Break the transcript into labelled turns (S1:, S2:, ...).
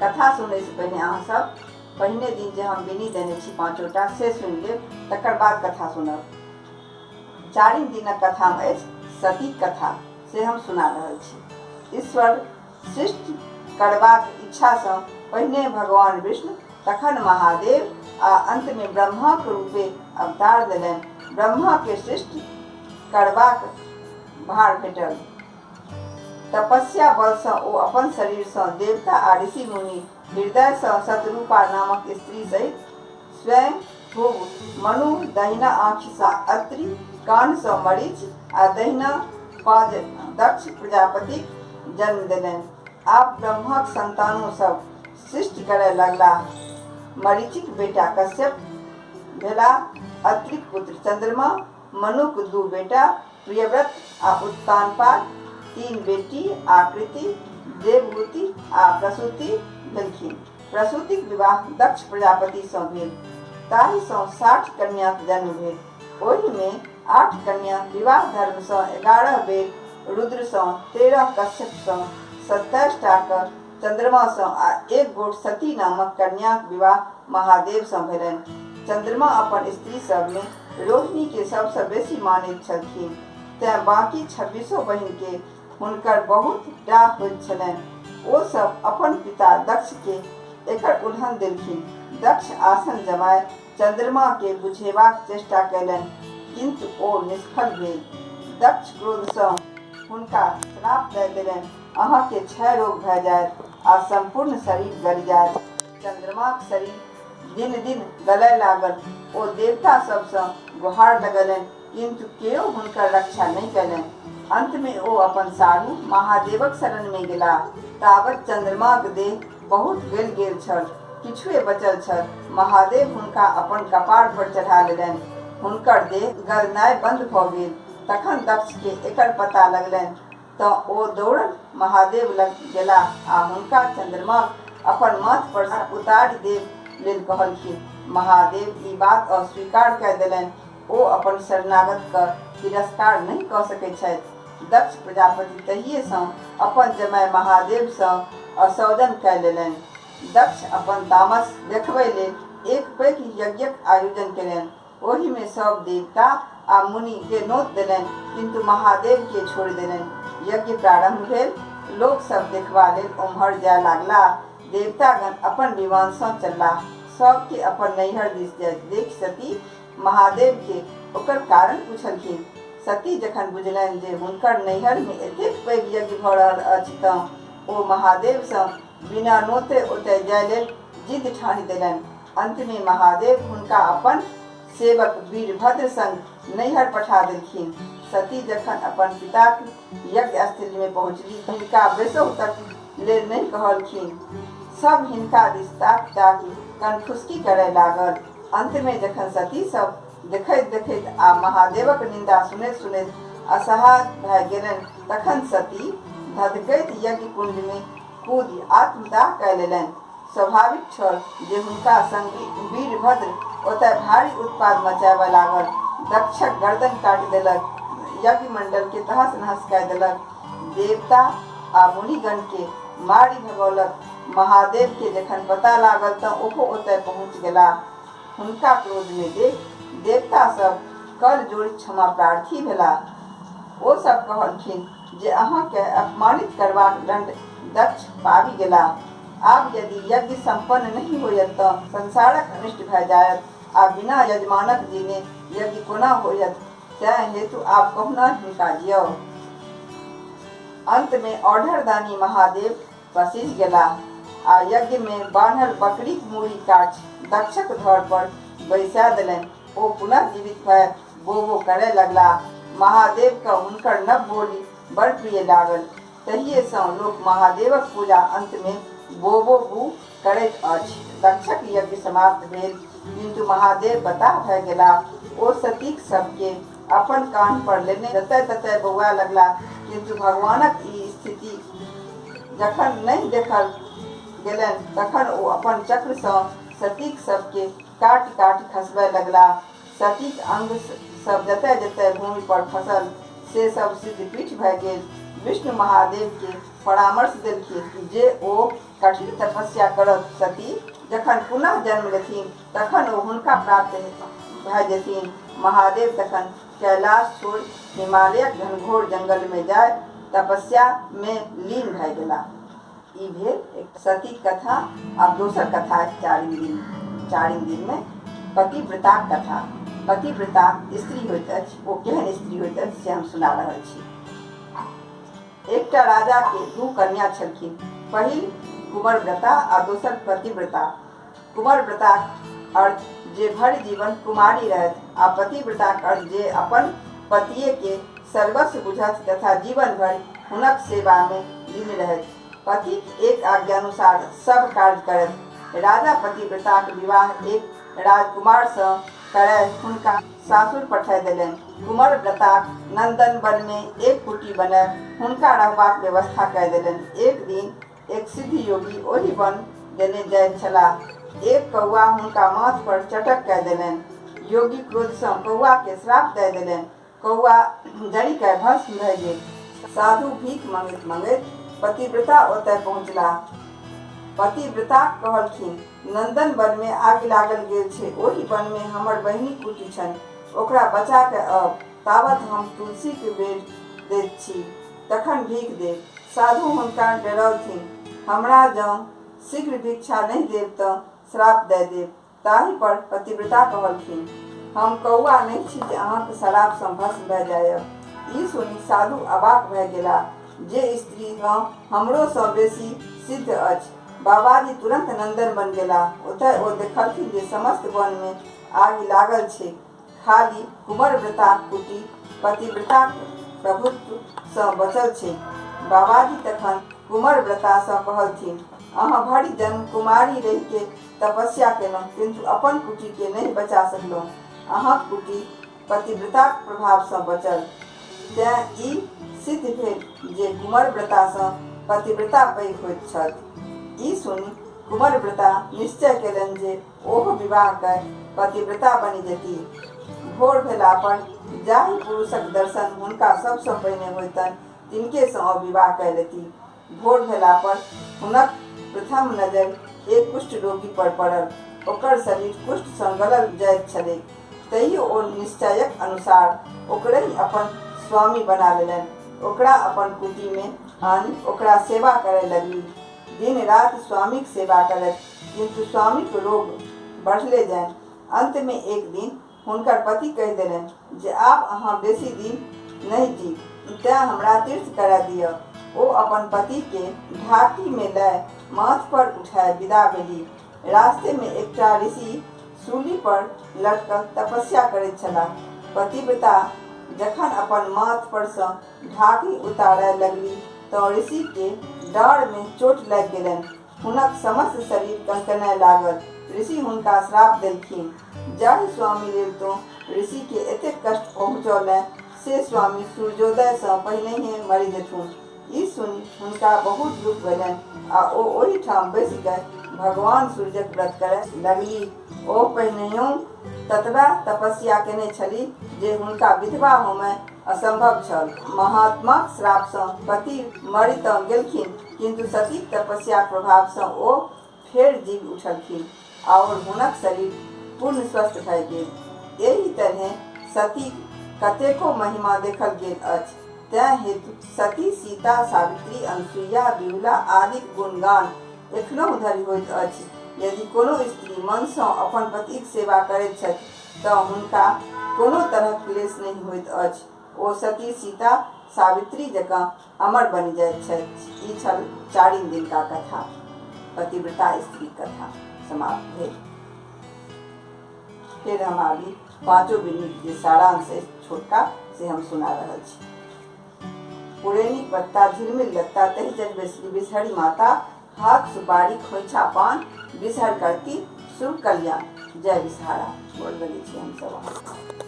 S1: कथा सुनै से पहले अहाँ सब पहिने दिन जे हम बिनी देने छी 5टा से सुनि लेब, तकर बाद कथा सुनब। चारिम दिनक कथा में सती कथा से हम सुना रहल छी। ईश्वर सृष्टि करबाक इच्छा से पहिने भगवान विष्णु, तखन महादेव आ अंत में ब्रह्मा के रूपे अवतार देलनि। ब्रह्मा के सृष्टि करबाक भार भेटल। तपस्या बल से ओ अपन शरीर से देवता आ ऋषि मुनि हृदय से शतरूपा नामक स्त्री सहित स्वयं खूब मनु, दहिना आँखि से अत्रि, कान से मरीच आ दहिना पाज दक्ष प्रजापति जन्म देलनि। आप ब्रह्माक संतानों सब सृष्टि करे लगला। मरीचिक बेटा कश्यप भेला, अत्रिक पुत्र चंद्रमा, मनुक 2 बेटा प्रियव्रत आ उत्तानपाद, 3 बेटी आकृति, देवहूति आ प्रसूति भेलखिन। प्रसूतिक विवाह दक्ष प्रजापति सँ भेल, ताहि सँ 60 कन्याक जन्म भेल। ओहि में 8 कन्या विवाह धर्म सँ, 11 बेर रुद्र सँ, 13 कश्यप सँ, 27 टा चंद्रमा सँ आ 1 गोट सती नामक कन्याक विवाह महादेव सँ भेलनि। चंद्रमा अपन स्त्री सब में रोहिणी के सबसे बेसी मानैत छलखिन, तें बाकी 26 बहिन के हुनकर बहुत डाह होइत छलनि। ओ सब अपन पिता दक्ष के एकर उल्लंघन देलखिन। दक्ष आसन जमाय चंद्रमा के बुझेबाक चेष्टा कयलनि, किंतु ओ निष्फल भेल। दक्ष क्रोध सँ हुनका श्राप दऽ देलनि, अहाँ के क्षय रोग भऽ जायत आ संपूर्ण शरीर गल जायत। चंद्रमाक शरीर दिन दिन गलय लागल। ओ देवता सब सँ गुहार लगलनि, किंतु केओ हुनकर रक्षा नहीं कयलनि। अंत में ओ अपन साधु महादेवक शरण में गेला। ताबत चंद्रमाक देह बहुत गल गेल छल, किछुए बचल छल। महादेव हुनका अपन कपार पर चढ़ा लेलनि, हुनकर देह गलनाय बंद भऽ गेल। तखन दक्ष के एकर पता लगलनि तऽ ओ दौड़ल महादेव लग गेला आ हुनका चंद्रमाक अपन माथ पर सँ उतारि देब लेल कहलखिन। महादेव ई बात अस्वीकार कऽ देलनि। ओ अपन शरणागत के तिरस्कार नहीं कऽ सकैत छथि। दक्ष प्रजापति तहिए सँ अपन जमाय महादेव सँ असौजन कऽ लेलनि। दक्ष अपन तामस देखबै लेल एक पैघ यज्ञक आयोजन केलनि। ओहि में सब देवता आ मुनि के नोत देलनि, किंतु महादेव के छोड़ि देलनि। यज्ञ प्रारंभ भेल। लोक सब देखबा लेल उम्हर जाय लागला। देवतागण अपन विमान सँ चललाह। सबके अपन नैहर दिस जाइत देख सती महादेव के ओकर कारण पूछलखिन। सती जखन बुझलनि जे हुनकर नैहर में एतेक पैघ यज्ञ भऽ रहल अछि तऽ ओ महादेव सँ बिना नोते ओतय जाय लेल जिद ठानि देलनि। अंत में महादेव हुनका अपन सेवक वीरभद्र संग नैहर पठा देलखिन। सती जखन अपन पिताक यज्ञ स्थली में पहुँचली, हिनका बैसहु तक लेल नहीं कहलखिन। सब हिनका दिस ताकि ताकि कनखुसकी करय लागल। अंत में जखन सती सब देखैत देखैत आ महादेवक निंदा सुनैत सुनैत असहाय भऽ गेलनि, तखन सती धधकैत यज्ञ कुंड में कूदि आत्मदाह कऽ लेलनि। स्वाभाविक छल जे हुनका संगी वीरभद्र ओतय भारी उत्पाद मचाबय लागल। दक्षक गर्दन काटि देलक, यज्ञ मंडल के तहस नहस कऽ देलक, देवता आ मुनिगण के मारि भगौलक। महादेव के जखन पता लागल तऽ ओहो ओतय पहुँच गेला। हुनका क्रोध में देख देवता सब कर जोड़ि क्षमा प्रार्थी भेला। ओ सब कहलखिन जे अहाँ के अपमानित करबाक दंड दक्ष पाबि गेला। आब यदि यज्ञ संपन्न नहीं होयत तऽ संसारक अनिष्ट भऽ जायत आ बिना यजमानक जीने यज्ञ कोना होयत, तें हेतु आप कहुना हिनका जियौ। अंत में औढ़रदानी महादेव पसीज गेला आ यज्ञ में बान्हल बकरीक मूड़ी काटि दक्षक धड़ पर बैसा देलनि। ओ पुनः जीवित भऽ बोबो करय लगला। महादेव के हुनकर नव बोली बड़ प्रिय लागल। तहिए सँ लोक महादेवक पूजा अंत में बोबो बू करैत अछि। दक्षक यज्ञ समाप्त भेल, किंतु महादेव बताह भऽ गेला। ओ सतीक सबके अपन कान पर लेने जतय ततय बौआ लगला, किंतु भगवानक ई स्थिति जखन नहीं देखल गेलनि, तखन ओ अपन चक्र सँ सतीक सबके काटि काटि खसबय लगला। सतीक अंग सब जतय जतय भूमि पर खसल से सब सिद्धपीठ भऽ गेल। विष्णु महादेव के परामर्श देलखिन कि जे ओ कठिन तपस्या करत सती जखन पुनः जन्म लेथिन तखन ओ हुनका प्राप्त भऽ जेथिन। महादेव तखन कैलाश छोड़ हिमालयक घनघोर जंगल में जाय तपस्या में लीन भऽ गेला। ई भेल एक सती कथा। अब दोसर कथा चारिम दिन में पतिव्रताक कथा। पतिव्रता स्त्री होइत अछि। ओ केहन स्त्री होइत अछि से हम सुना रहल छी। एकटा राजा के दू कन्या छलखिन, पहिल कुंवरव्रता आ दोसर पतिव्रता। कुंवरव्रताक अर्थ जे भरि जीवन कुमारी रहत आ पतिव्रताक अर्थ जे अपन पतिये के सर्वस्व बुझत तथा जीवन भर हुनक सेवा में लीन रहत, पति एक आज्ञानुसार सब कार्य करत। राजा पतिव्रताक विवाह एक राजकुमार सँ करय हुनका सासुर पठा देलनि। कुंवरव्रताक नंदन वन में एक कुटी बनाय हुनका रहबाक व्यवस्था कय देलनि। एक दिन एक सिद्ध योगी ओहि वन देने जाइत छलाह। एक कौआ हुनका माथ पर चटक कय देलनि। योगी क्रोध सँ कौआ के श्राप दय देलनि। कौआ जरि कय भस्म भऽ गेल। साधु भीख मंगैत मंगैत पतिव्रता ओतय पहुँचला। पतिव्रता कहलखिन, नंदन वन में आग लागल गेल छै। ओहि वन में हमर बहिनी कुटी छनि, ओकरा बचा के अब तावत हम तुलसी के बेर दैत छी, तखन भीख देब। साधु हुनका डरौथिन, हमरा जँ शीघ्र भिक्षा नहीं देब तऽ श्राप दय देब। ताहि पर पतिव्रता कहलखिन, हम कौआ नहीं छी जे अहाँक श्राप सँ भस्म भऽ जायब। ई सुनि साधु अवाक भऽ गेला जे स्त्री हमरो सँ बेसी सिद्ध अछि। बाबाजी तुरंत नंदन बन गेला। ओतय ओ देखलखिन जे समस्त वन में आगि लागल छै, खाली कुंवरव्रताक कुटी पतिव्रताक प्रभुत्व सँ बचल छै। बाबाजी तखन कुंवरव्रता सँ कहलथिन, अहाँ भरि जन्म कुमारी रहि के तपस्या केलहुँ किंतु अपन कुटी के नहीं बचा सकलहुँ। अहाँक कुटी पतिव्रताक प्रभाव सँ बचल, तेँ ई सिद्ध भेल जे कुंवरव्रता सँ पतिव्रता पैघ होइत छथि। ई सुनि कुंवरव्रता निश्चय केलनि जे ओहो विवाह कय पतिव्रता बनि जेती। भोर भेला पर जाहि पुरुषक दर्शन हुनका सबसँ पहिने होइतनि तिनके सँ ओ विवाह कय लेती। भोर भेला पर हुनक प्रथम नजरि एक कुष्ठ रोगी पर पड़ल। ओकर शरीर कुष्ठ सँ गलल जाइत छलैक, तैयो ओ निश्चयक अनुसार ओकरहि अपन स्वामी बना लेलनि। ओकरा अपन कुटी में आनि ओकरा सेवा करय लगली। दिन रात स्वामीक सेवा करत, किंतु स्वामीक रोग बढ़ले जानि। अंत में एक दिन हुनकर पति कहि देलनि जे आब अहाँ बेसी दिन नहीं जीब, तेँ हमरा तीर्थ करा दिअ। ओ अपन पति के ढाकी में लय माथ पर उठाय विदा भेली। रास्ते में एकटा ऋषि सूली पर लटकल तपस्या करैत छलाह। पतिव्रता जखन अपन माथ पर सँ ढाकी उतारय लगली तऽ ऋषि के डाँड़ में चोट लागि गेलनि। हुनक समस्त शरीर कनकनाय लागल। ऋषि हुनका श्राप देलखिन, जाहि स्वामी लेल तो ऋषि के एतेक कष्ट पहुँचौलनि से स्वामी सूर्योदय सँ पहिनहिए मरि जेथुन। ई सुनि हुनका बहुत दुख भेलनि आ ओ ओहि ठाम बैसि कय भगवान सूर्यक व्रत करय लगली। ओ पहिनहियो ततबा तपस्या केने छलीह जे हुनका विधवा होमय असंभव छल। महात्माक श्राप सँ पति मरि तऽ गेलखिन, किंतु सतीक तपस्याक प्रभाव सँ ओ फेर जीव उठलखिन आओर हुनक शरीर पूर्ण स्वस्थ भऽ गेल। एहि तरहेँ सती कतेको महिमा देखल गेल अछि। तेँ हेतु सती, सीता, सावित्री, अनसुईया, बिहुला आदिक गुणगान एखनहु धरि होइत अछि। यदि कोनो स्त्री मन सँ अपन पतिक सेवा करैत छथि तऽ हुनका कोनो तरहक क्लेश नहीं होइत अछि। ओ सती, सीता, सावित्री जकाँ अमर बनि जाइत छथि। ई छल चारिम दिन का कथा, पतिव्रता स्त्री कथा समाप्त भेल। फिर हम आगे पाँचों बिन्नी के सारांश छोटका से हम सुना रहल छी। पुरैनी पत्ता झिलमिल लत्ता तहि जग बेसरी बिसहरी माता, हाथ सुपारी खोइछा पान बिसहर करती शुभ कल्याण। जय बिसहारा बोल रही छी हम सब।